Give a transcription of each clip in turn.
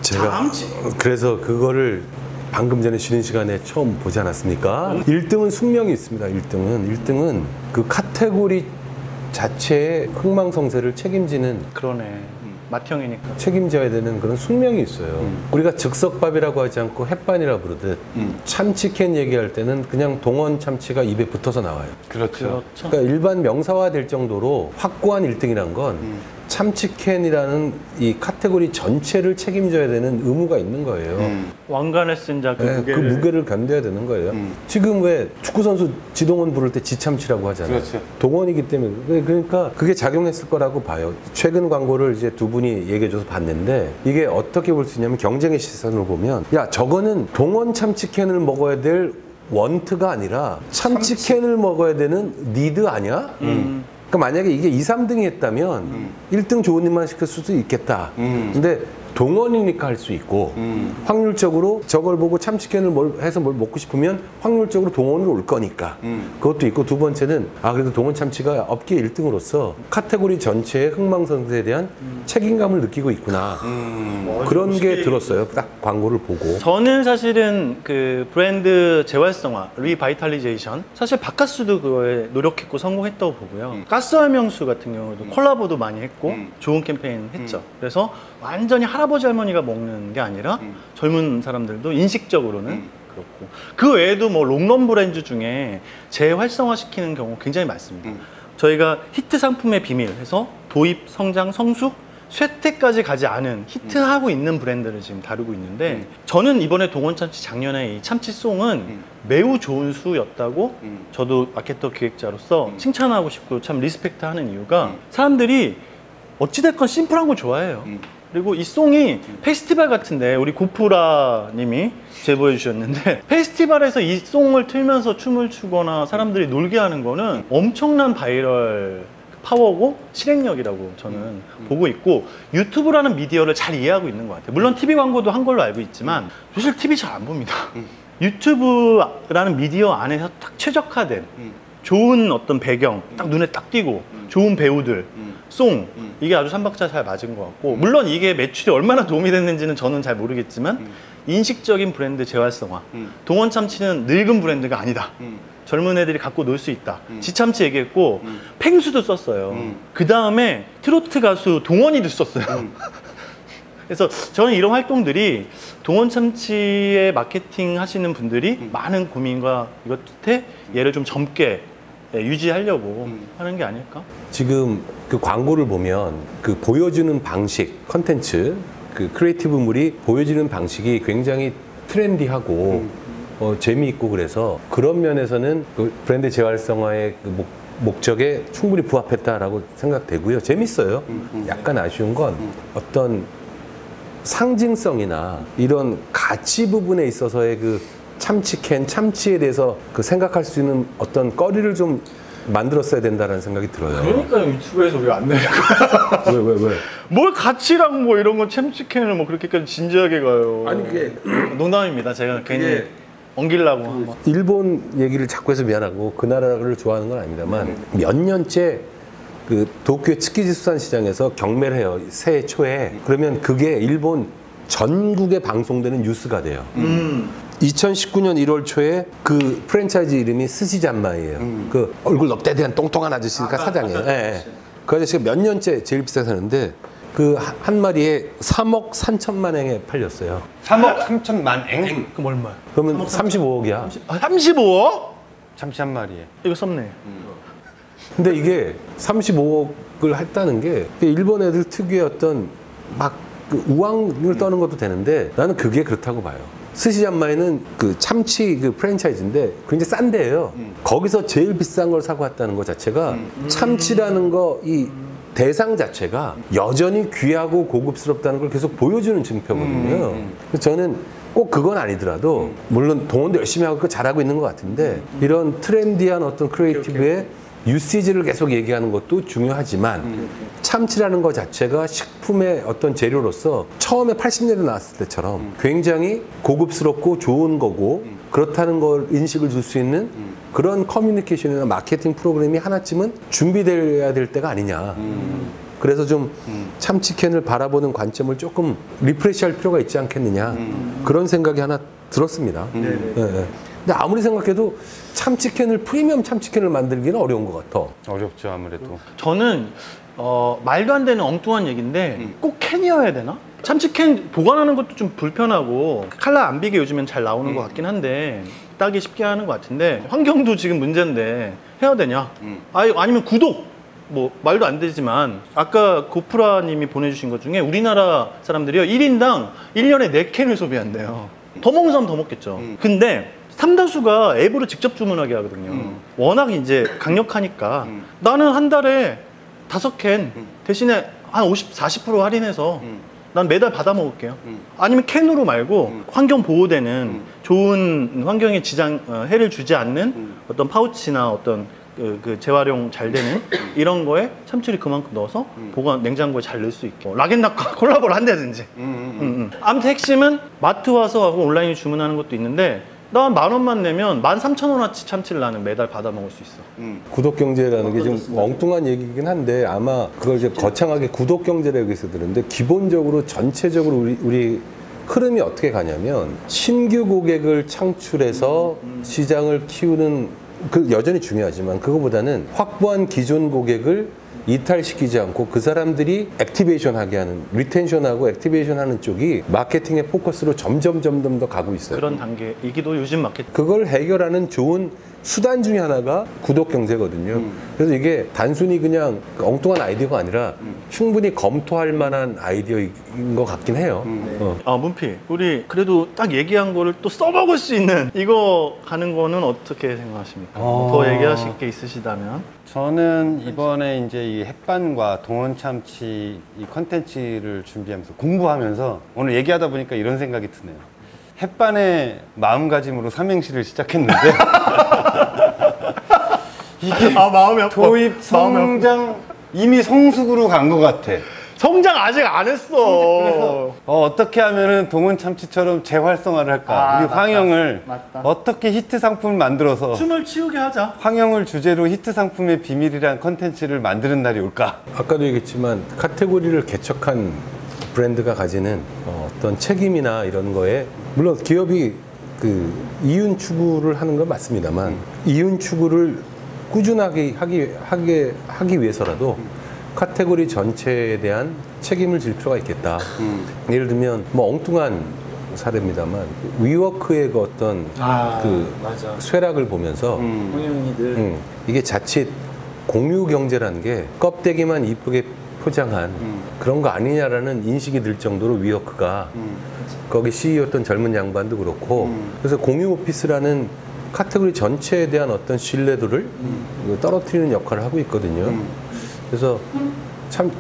제가 그래서 그거를 방금 전에 쉬는 시간에 처음 보지 않았습니까? 1등은 숙명이 있습니다. 1등은 그 카테고리 자체의 흥망성쇠를 책임지는 그러네. 맏형이니까. 책임져야 되는 그런 숙명이 있어요. 우리가 즉석밥이라고 하지 않고 햇반이라고 부르듯 참치캔 얘기할 때는 그냥 동원 참치가 입에 붙어서 나와요. 그렇죠. 그러니까 일반 명사화 될 정도로 확고한 1등이란 건 참치캔이라는 이 카테고리 전체를 책임져야 되는 의무가 있는 거예요. 왕관을 쓴 자 그 네, 무게를. 그 무게를 견뎌야 되는 거예요. 지금 왜 축구선수 지동원 부를 때 지참치라고 하잖아요. 그렇죠. 동원이기 때문에. 그러니까 그게 작용했을 거라고 봐요. 최근 광고를 이제 두 분이 얘기해줘서 봤는데 이게 어떻게 볼 수 있냐면 경쟁의 시선으로 보면 야 저거는 동원 참치캔을 먹어야 될 원트가 아니라 참치캔을 먹어야 되는 니드 아니야? 그러니까 만약에 이게 2, 3등이 했다면 1등 좋은 일만 시킬 수도 있겠다. 근데 동원이니까 할 수 있고 확률적으로 저걸 보고 참치캔을 해서 뭘 먹고 싶으면 확률적으로 동원으로 올 거니까 그것도 있고 두 번째는 그래도 동원 참치가 업계 1등으로서 카테고리 전체의 흥망성쇠에 대한 책임감을 느끼고 있구나. 그런 게 들었어요. 딱 광고를 보고. 저는 사실은 그 브랜드 재활성화, 리바이탈리제이션 사실 바카스도 그거에 노력했고 성공했다고 보고요. 가스활명수 같은 경우도 콜라보도 많이 했고 좋은 캠페인 했죠. 그래서 완전히 할아버지 할머니가 먹는 게 아니라 젊은 사람들도 인식적으로는 그렇고 그 외에도 뭐 롱런 브랜드 중에 재활성화시키는 경우 굉장히 많습니다. 저희가 히트 상품의 비밀 해서 도입, 성장, 성숙, 쇠퇴까지 가지 않은 히트하고 있는 브랜드를 지금 다루고 있는데 저는 이번에 동원참치 작년에 이 참치송은 매우 좋은 수였다고 저도 마케터 기획자로서 칭찬하고 싶고 참 리스펙트하는 이유가 사람들이 어찌됐건 심플한 거 좋아해요. 그리고 이 송이 페스티벌 같은데 우리 고프라 님이 제보해 주셨는데 페스티벌에서 이 송을 틀면서 춤을 추거나 사람들이 놀게 하는 거는 엄청난 바이럴 파워고 실행력이라고 저는 보고 있고 유튜브라는 미디어를 잘 이해하고 있는 것 같아요. 물론 TV 광고도 한 걸로 알고 있지만 사실 TV 잘 안 봅니다. 유튜브라는 미디어 안에서 딱 최적화된 좋은 어떤 배경 딱 눈에 딱 띄고 좋은 배우들 송 이게 아주 삼박자 잘 맞은 것 같고 물론 이게 매출이 얼마나 도움이 됐는지는 저는 잘 모르겠지만 인식적인 브랜드 재활성화 동원 참치는 늙은 브랜드가 아니다. 젊은 애들이 갖고 놀 수 있다. 지참치 얘기했고 펭수도 썼어요. 그 다음에 트로트 가수 동원이도 썼어요. 그래서 저는 이런 활동들이 동원 참치의 마케팅 하시는 분들이 많은 고민과 이것 끝에 얘를 좀 젊게 유지하려고 하는 게 아닐까? 지금 그 광고를 보면 그 보여주는 방식, 컨텐츠, 그 크리에이티브물이 보여지는 방식이 굉장히 트렌디하고 재미있고 그래서 그런 면에서는 그 브랜드 재활성화의 그 목적에 충분히 부합했다라고 생각되고요. 재밌어요. 약간 아쉬운 건 어떤 상징성이나 이런 가치 부분에 있어서의 그 참치캔, 참치에 대해서 그 생각할 수 있는 어떤 거리를 좀 만들었어야 된다는 생각이 들어요. 그러니까 유튜브에서 왜 안 내는 거야? 왜? 뭘 가치랑 뭐 이런 거 참치캔을 뭐 그렇게까지 진지하게 가요. 아니 그게 농담입니다. 제가 괜히 엉기려고 한번. 일본 얘기를 자꾸 해서 미안하고 그 나라를 좋아하는 건 아닙니다만 몇 년째 그 도쿄의 츠키지 수산시장에서 경매를 해요. 새해 초에. 그러면 그게 일본 전국에 방송되는 뉴스가 돼요. 2019년 1월 초에 그 프랜차이즈 이름이 스시잔마이예요. 그 얼굴 넙대대한 똥똥한 아저씨니까 사장이에요. 예. 그 아저씨가 몇 년째 제일 비싸게 사는데 그 한 마리에 3억 3천만 엔에 팔렸어요. 3억 3천만 엔? 그럼 얼마야? 그러면 35억이야. 35억? 참치 한 마리에. 이거 썸네. 근데 이게 35억을 했다는 게 일본 애들 특유의 어떤 막 그 우왕을 떠는 것도 되는데 나는 그게 그렇다고 봐요. 스시잔마이는 그 참치 그 프랜차이즈인데 굉장히 싼 데예요. 거기서 제일 비싼 걸 사고 왔다는 것 자체가 참치라는 거 이 대상 자체가 여전히 귀하고 고급스럽다는 걸 계속 보여주는 증표거든요. 그래서 저는 꼭 그건 아니더라도 물론 동원도 열심히 하고 잘하고 있는 것 같은데 이런 트렌디한 어떤 크리에이티브의 유시지를 계속 얘기하는 것도 중요하지만 참치라는 것 자체가 식품의 어떤 재료로서 처음에 80년대 나왔을 때처럼 굉장히 고급스럽고 좋은 거고 그렇다는 걸 인식을 줄 수 있는 그런 커뮤니케이션이나 마케팅 프로그램이 하나쯤은 준비되어야 될 때가 아니냐 그래서 좀 참치캔을 바라보는 관점을 조금 리프레시할 필요가 있지 않겠느냐 그런 생각이 하나 들었습니다. 예, 예. 근데 아무리 생각해도 참치캔을 프리미엄 참치캔을 만들기는 어려운 것 같아. 어렵죠, 아무래도. 저는 말도 안 되는 엉뚱한 얘기인데 꼭 캔이어야 되나? 참치캔 보관하는 것도 좀 불편하고 칼라 안 비게 요즘엔 잘 나오는 것 같긴 한데 따기 쉽게 하는 것 같은데 환경도 지금 문제인데 해야 되냐? 아니면 구독! 뭐 말도 안 되지만 아까 고프라님이 보내주신 것 중에 우리나라 사람들이요 1인당 1년에 4캔을 소비한대요. 더 먹는 사람 더 먹겠죠. 근데 삼다수가 앱으로 직접 주문하게 하거든요. 워낙 이제 강력하니까 나는 한 달에 5캔 대신에 한 50, 40% 할인해서 난 매달 받아 먹을게요. 아니면 캔으로 말고 환경 보호되는 좋은 환경에 해를 주지 않는 어떤 파우치나 어떤 그 재활용 잘 되는 이런 거에 참치를 그만큼 넣어서 보관 냉장고에 잘 넣을 수 있게 락앤락과 콜라보를 한다든지. 아무튼 핵심은 마트 와서 하고 온라인에 주문하는 것도 있는데 난 10,000원만 내면 13,000원어치 참치를 나는 매달 받아 먹을 수 있어. 구독 경제라는 게 좀 엉뚱한 얘기긴 한데 아마 그걸 이제 거창하게 구독 경제라고 해서 드는데 기본적으로 전체적으로 우리 흐름이 어떻게 가냐면 신규 고객을 창출해서 시장을 키우는 그 여전히 중요하지만 그거보다는 확보한 기존 고객을 이탈시키지 않고 그 사람들이 액티베이션 하게 하는 리텐션하고 액티베이션 하는 쪽이 마케팅의 포커스로 점점 더 가고 있어요. 그런 단계이기도 요즘 마케팅. 그걸 해결하는 좋은 수단 중에 하나가 구독 경제거든요. 그래서 이게 단순히 그냥 엉뚱한 아이디어가 아니라 충분히 검토할 만한 아이디어인 것 같긴 해요. 문피, 우리 그래도 딱 얘기한 거를 또 써먹을 수 있는 이거 가는 거는 어떻게 생각하십니까? 더 얘기하실 게 있으시다면? 저는 이번에 이제 이 햇반과 동원참치 이 컨텐츠를 준비하면서 공부하면서 오늘 얘기하다 보니까 이런 생각이 드네요. 햇반의 마음가짐으로 삼행시를 시작했는데 이게 마음이 아파. 도입, 성장 이미 성숙으로 간 것 같아. 성장 아직 안 했어. 그래서 어떻게 하면은 동원참치처럼 재활성화를 할까? 우리 맞다. 황영을 맞다. 어떻게 히트 상품을 만들어서 춤을 치우게 하자. 황영을 주제로 히트 상품의 비밀이란 컨텐츠를 만드는 날이 올까? 아까도 얘기했지만 카테고리를 개척한 브랜드가 가지는 어떤 책임이나 이런 거에 물론 기업이 그 이윤 추구를 하는 건 맞습니다만 이윤 추구를 꾸준하게 하기 위해서라도 카테고리 전체에 대한 책임을 질 필요가 있겠다. 예를 들면 뭐 엉뚱한 사례입니다만 위워크의 그 어떤 그 맞아. 쇠락을 보면서 본인이들 이게 자칫 공유 경제라는 게 껍데기만 이쁘게 포장한 그런 거 아니냐라는 인식이 들 정도로 위워크가 거기 CEO였던 젊은 양반도 그렇고 그래서 공유 오피스라는 카테고리 전체에 대한 어떤 신뢰도를 떨어뜨리는 역할을 하고 있거든요. 그래서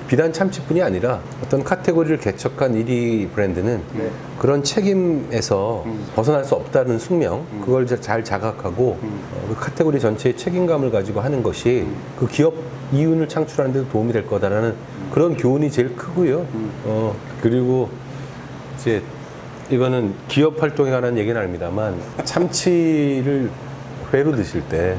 비단 참치뿐이 아니라 어떤 카테고리를 개척한 1위 브랜드는 그런 책임에서 벗어날 수 없다는 숙명, 그걸 잘 자각하고 그 카테고리 전체의 책임감을 가지고 하는 것이 그 기업 이윤을 창출하는 데도 도움이 될 거다라는 그런 교훈이 제일 크고요. 그리고 이제 이거는 기업 활동에 관한 얘기는 아닙니다만 참치를 회로 드실 때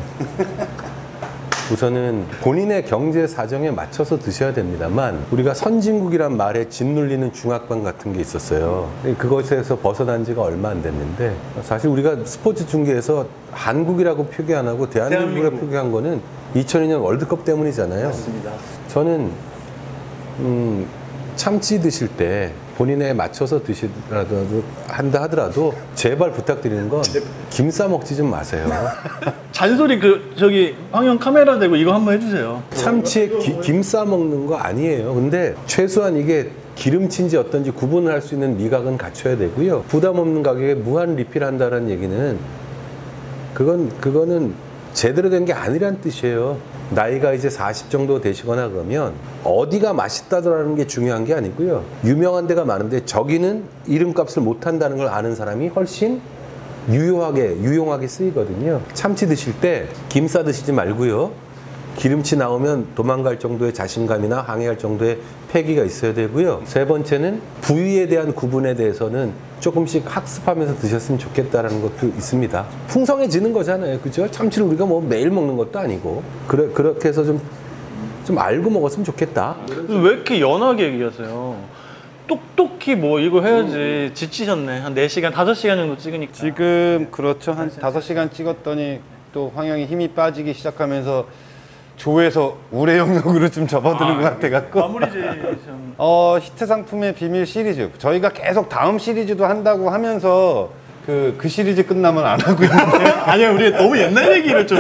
우선은 본인의 경제 사정에 맞춰서 드셔야 됩니다만 우리가 선진국이란 말에 짓눌리는 중압감 같은 게 있었어요. 그것에서 벗어난 지가 얼마 안 됐는데 사실 우리가 스포츠 중계에서 한국이라고 표기 안 하고 대한민국이라고 표기한 거는 2002년 월드컵 때문이잖아요. 맞습니다. 저는 참치 드실 때 본인에 맞춰서 드시더라도 한다 하더라도 제발 부탁드리는 건 김 싸 먹지 좀 마세요. 잔소리 저기 황영 카메라 대고 이거 한번 해주세요. 참치에 김 싸 먹는 거 아니에요. 근데 최소한 이게 기름친지 어떤지 구분을 할 수 있는 미각은 갖춰야 되고요. 부담 없는 가격에 무한 리필한다는 얘기는 그거는 제대로 된 게 아니란 뜻이에요. 나이가 이제 40 정도 되시거나 그러면 어디가 맛있다더라는 게 중요한 게 아니고요. 유명한 데가 많은데 저기는 이름값을 못한다는 걸 아는 사람이 훨씬 유용하게 쓰이거든요. 참치 드실 때 김 싸 드시지 말고요. 기름치 나오면 도망갈 정도의 자신감이나 항해할 정도의 패기가 있어야 되고요. 세 번째는 부위에 대한 구분에 대해서는 조금씩 학습하면서 드셨으면 좋겠다라는 것도 있습니다. 풍성해지는 거잖아요. 그죠? 참치를 우리가 뭐 매일 먹는 것도 아니고. 그렇게 해서 좀 좀 알고 먹었으면 좋겠다. 왜 이렇게 연하게 얘기하세요? 똑똑히 뭐 이거 해야지. 지치셨네. 한 4시간, 5시간 정도 찍으니까. 지금 그렇죠. 한 5시간 찍었더니 또 황영이 힘이 빠지기 시작하면서 조에서 우레 영역으로 좀 접어드는 것 같아갖고. 마무리 제이션. 히트 상품의 비밀 시리즈. 저희가 계속 다음 시리즈도 한다고 하면서 그 시리즈 끝나면 안 하고 있는데. 아니야, 우리 너무 옛날 얘기를 좀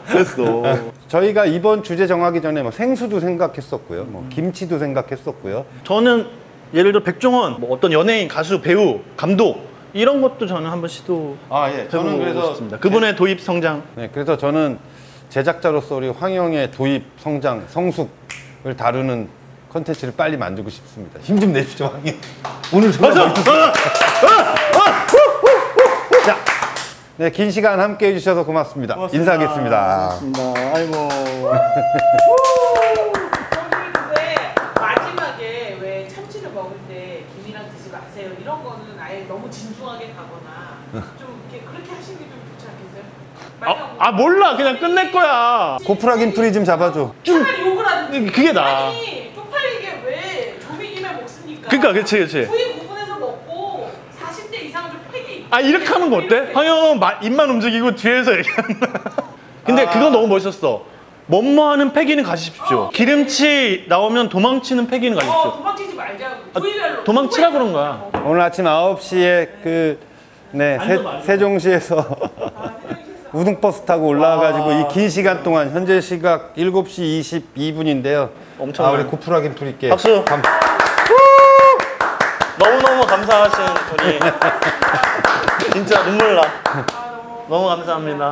했어. 저희가 이번 주제 정하기 전에 뭐 생수도 생각했었고요. 뭐 김치도 생각했었고요. 저는 예를 들어 백종원, 뭐 어떤 연예인, 가수, 배우, 감독 이런 것도 저는 한번 시도 예. 저는 해보고 그래서 싶습니다. 그분의 도입 성장. 네, 그래서 저는 제작자로서 우리 황영의 도입, 성장, 성숙을 다루는 컨텐츠를 빨리 만들고 싶습니다. 힘 좀 내시죠, 황영. 오늘 정말 멋있었어요. 자, 네, 긴 시간 함께 해주셔서 고맙습니다. 인사하겠습니다. 고맙습니다. 아이고. 왜 마지막에 왜 참치를 먹을 때 김이랑 드지 마세요 이런 거는 아예 너무 진중하게 가거나 좀 이렇게 그렇게 하시는 게 좀 좋지 않겠어요? 몰라. 그냥 끝낼 거야. 고프라긴 프리 좀 잡아줘. 차라리 욕을 하든지. 그게 나아. 아니 쪽팔리게 왜 조미김에 먹습니까? 그러니까 그치. 부위 구분해서 먹고 40대 이상은 좀 팩이 이렇게 하는 거 어때? 황영 입만 움직이고 뒤에서 얘기한다. 근데 그건 너무 멋있었어. 뭐뭐하는 패기는 가지십시오. 기름치 나오면 도망치는 패기는 가지십시오. 도망치지 말자고. 부위별로. 도망치라 그런 거야. 오늘 아침 9시에 세종시에서 우등버스 타고 올라와가지고 이 긴 시간 동안 현재 시각 7시 22분인데요. 엄청나요. 우리 고프라긴 프리께 박수. 너무너무 감사하신 우리 진짜 눈물 나. 너무 감사합니다.